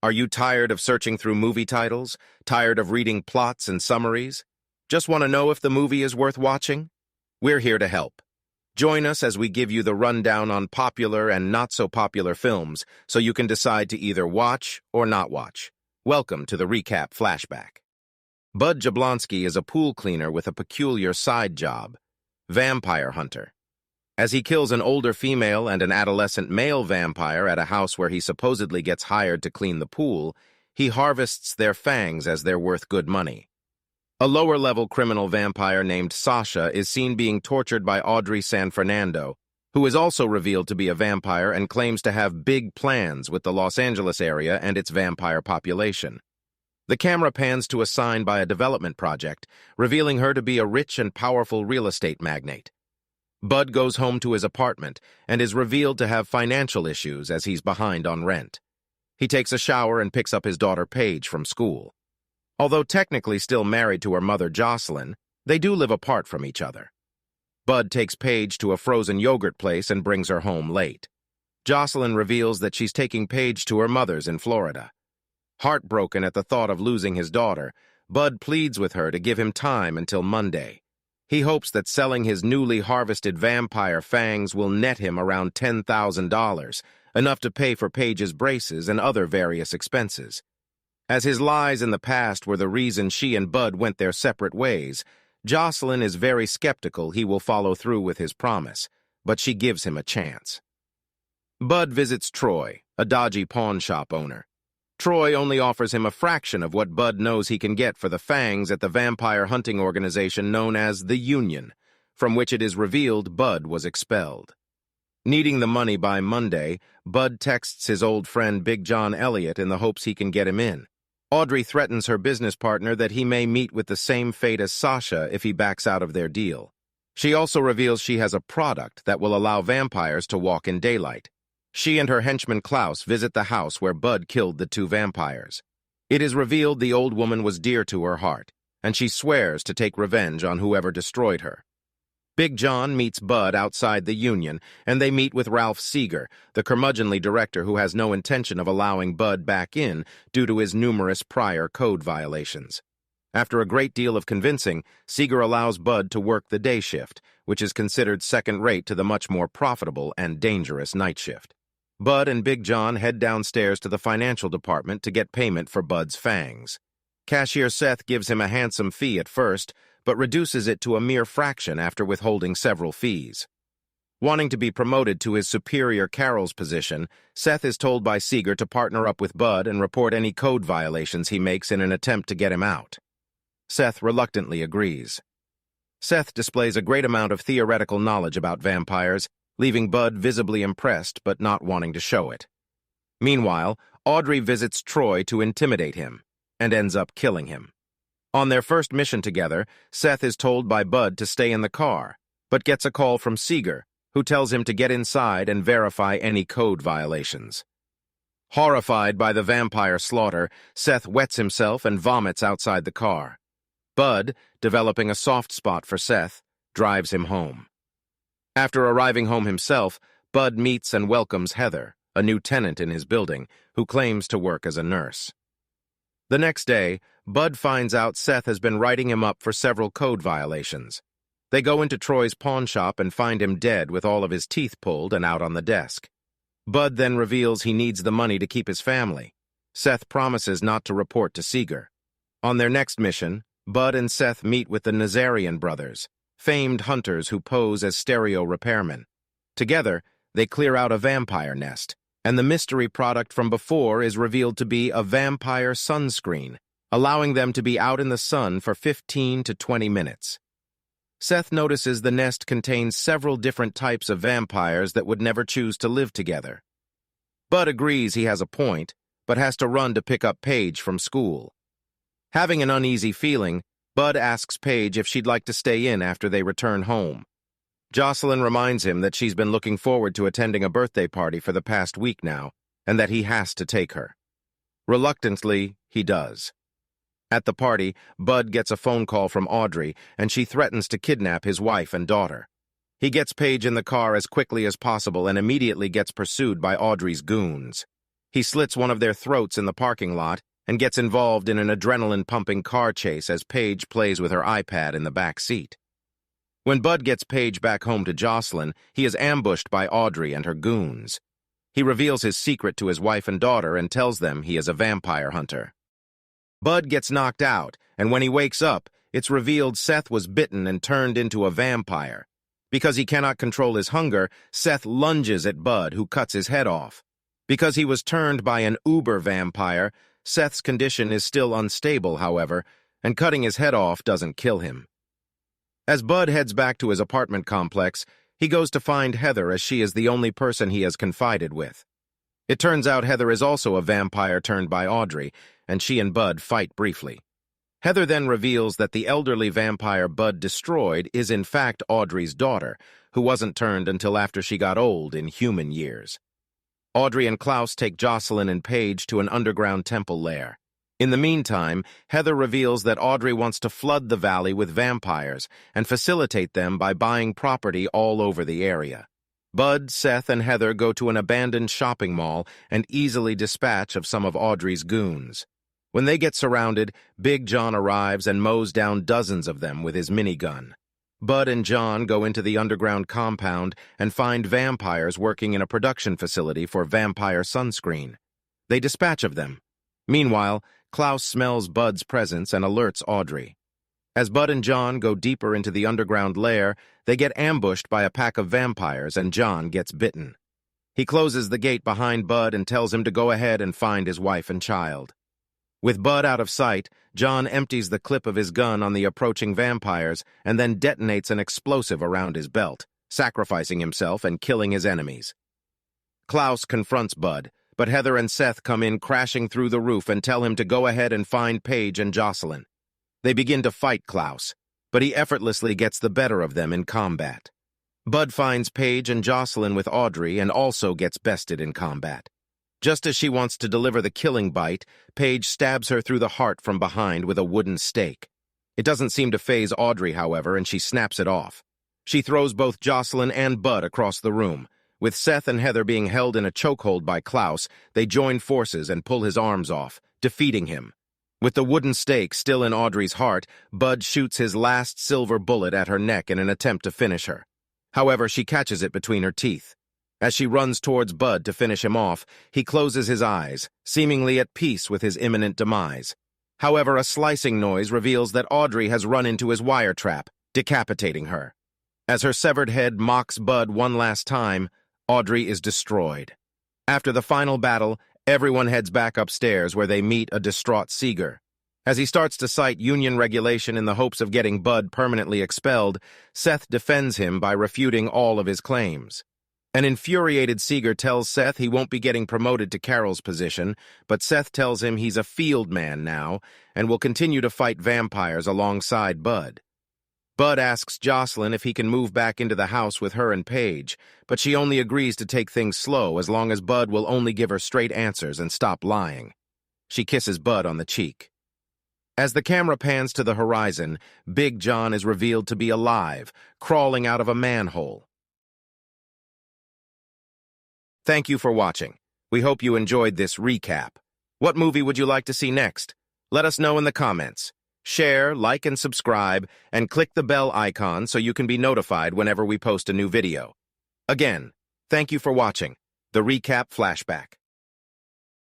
Are you tired of searching through movie titles? Tired of reading plots and summaries? Just want to know if the movie is worth watching? We're here to help. Join us as we give you the rundown on popular and not-so-popular films so you can decide to either watch or not watch. Welcome to the Recap Flashback. Bud Jablonski is a pool cleaner with a peculiar side job, vampire hunter. As he kills an older female and an adolescent male vampire at a house where he supposedly gets hired to clean the pool, he harvests their fangs as they're worth good money. A lower-level criminal vampire named Sasha is seen being tortured by Audrey San Fernando, who is also revealed to be a vampire and claims to have big plans with the Los Angeles area and its vampire population. The camera pans to a sign by a development project, revealing her to be a rich and powerful real estate magnate. Bud goes home to his apartment and is revealed to have financial issues as he's behind on rent. He takes a shower and picks up his daughter Paige from school. Although technically still married to her mother Jocelyn, they do live apart from each other. Bud takes Paige to a frozen yogurt place and brings her home late. Jocelyn reveals that she's taking Paige to her mother's in Florida. Heartbroken at the thought of losing his daughter, Bud pleads with her to give him time until Monday. He hopes that selling his newly harvested vampire fangs will net him around $10,000, enough to pay for Paige's braces and other various expenses. As his lies in the past were the reason she and Bud went their separate ways, Jocelyn is very skeptical he will follow through with his promise, but she gives him a chance. Bud visits Troy, a dodgy pawn shop owner. Troy only offers him a fraction of what Bud knows he can get for the fangs at the vampire hunting organization known as the Union, from which it is revealed Bud was expelled. Needing the money by Monday, Bud texts his old friend Big John Elliott in the hopes he can get him in. Audrey threatens her business partner that he may meet with the same fate as Sasha if he backs out of their deal. She also reveals she has a product that will allow vampires to walk in daylight. She and her henchman Klaus visit the house where Bud killed the two vampires. It is revealed the old woman was dear to her heart, and she swears to take revenge on whoever destroyed her. Big John meets Bud outside the Union, and they meet with Ralph Seeger, the curmudgeonly director who has no intention of allowing Bud back in due to his numerous prior code violations. After a great deal of convincing, Seeger allows Bud to work the day shift, which is considered second-rate to the much more profitable and dangerous night shift. Bud and Big John head downstairs to the financial department to get payment for Bud's fangs. Cashier Seth gives him a handsome fee at first, but reduces it to a mere fraction after withholding several fees. Wanting to be promoted to his superior Carol's position, Seth is told by Seeger to partner up with Bud and report any code violations he makes in an attempt to get him out. Seth reluctantly agrees. Seth displays a great amount of theoretical knowledge about vampires, leaving Bud visibly impressed but not wanting to show it. Meanwhile, Audrey visits Troy to intimidate him, and ends up killing him. On their first mission together, Seth is told by Bud to stay in the car, but gets a call from Seeger, who tells him to get inside and verify any code violations. Horrified by the vampire slaughter, Seth wets himself and vomits outside the car. Bud, developing a soft spot for Seth, drives him home. After arriving home himself, Bud meets and welcomes Heather, a new tenant in his building, who claims to work as a nurse. The next day, Bud finds out Seth has been writing him up for several code violations. They go into Troy's pawn shop and find him dead with all of his teeth pulled and out on the desk. Bud then reveals he needs the money to keep his family. Seth promises not to report to Seeger. On their next mission, Bud and Seth meet with the Nazarian brothers, famed hunters who pose as stereo repairmen. Together, they clear out a vampire nest, and the mystery product from before is revealed to be a vampire sunscreen, allowing them to be out in the sun for 15 to 20 minutes. Seth notices the nest contains several different types of vampires that would never choose to live together. Bud agrees he has a point, but has to run to pick up Paige from school. Having an uneasy feeling, Bud asks Paige if she'd like to stay in after they return home. Jocelyn reminds him that she's been looking forward to attending a birthday party for the past week now, and that he has to take her. Reluctantly, he does. At the party, Bud gets a phone call from Audrey, and she threatens to kidnap his wife and daughter. He gets Paige in the car as quickly as possible and immediately gets pursued by Audrey's goons. He slits one of their throats in the parking lot and gets involved in an adrenaline-pumping car chase as Paige plays with her iPad in the back seat. When Bud gets Paige back home to Jocelyn, he is ambushed by Audrey and her goons. He reveals his secret to his wife and daughter and tells them he is a vampire hunter. Bud gets knocked out, and when he wakes up, it's revealed Seth was bitten and turned into a vampire. Because he cannot control his hunger, Seth lunges at Bud, who cuts his head off. Because he was turned by an uber vampire, Seth's condition is still unstable, however, and cutting his head off doesn't kill him. As Bud heads back to his apartment complex, he goes to find Heather, as she is the only person he has confided with. It turns out Heather is also a vampire turned by Audrey, and she and Bud fight briefly. Heather then reveals that the elderly vampire Bud destroyed is in fact Audrey's daughter, who wasn't turned until after she got old in human years. Audrey and Klaus take Jocelyn and Paige to an underground temple lair. In the meantime, Heather reveals that Audrey wants to flood the valley with vampires and facilitate them by buying property all over the area. Bud, Seth, and Heather go to an abandoned shopping mall and easily dispatch of some of Audrey's goons. When they get surrounded, Big John arrives and mows down dozens of them with his minigun. Bud and John go into the underground compound and find vampires working in a production facility for vampire sunscreen. They dispatch of them. Meanwhile, Klaus smells Bud's presence and alerts Audrey. As Bud and John go deeper into the underground lair, they get ambushed by a pack of vampires and John gets bitten. He closes the gate behind Bud and tells him to go ahead and find his wife and child. With Bud out of sight, John empties the clip of his gun on the approaching vampires and then detonates an explosive around his belt, sacrificing himself and killing his enemies. Klaus confronts Bud, but Heather and Seth come in crashing through the roof and tell him to go ahead and find Paige and Jocelyn. They begin to fight Klaus, but he effortlessly gets the better of them in combat. Bud finds Paige and Jocelyn with Audrey and also gets bested in combat. Just as she wants to deliver the killing bite, Paige stabs her through the heart from behind with a wooden stake. It doesn't seem to faze Audrey, however, and she snaps it off. She throws both Jocelyn and Bud across the room. With Seth and Heather being held in a chokehold by Klaus, they join forces and pull his arms off, defeating him. With the wooden stake still in Audrey's heart, Bud shoots his last silver bullet at her neck in an attempt to finish her. However, she catches it between her teeth. As she runs towards Bud to finish him off, he closes his eyes, seemingly at peace with his imminent demise. However, a slicing noise reveals that Audrey has run into his wire trap, decapitating her. As her severed head mocks Bud one last time, Audrey is destroyed. After the final battle, everyone heads back upstairs where they meet a distraught Seeger. As he starts to cite union regulation in the hopes of getting Bud permanently expelled, Seth defends him by refuting all of his claims. An infuriated Seeger tells Seth he won't be getting promoted to Carol's position, but Seth tells him he's a field man now and will continue to fight vampires alongside Bud. Bud asks Jocelyn if he can move back into the house with her and Paige, but she only agrees to take things slow as long as Bud will only give her straight answers and stop lying. She kisses Bud on the cheek. As the camera pans to the horizon, Big John is revealed to be alive, crawling out of a manhole. Thank you for watching. We hope you enjoyed this recap. What movie would you like to see next? Let us know in the comments. Share, like, and subscribe, and click the bell icon so you can be notified whenever we post a new video. Again, thank you for watching The Recap Flashback.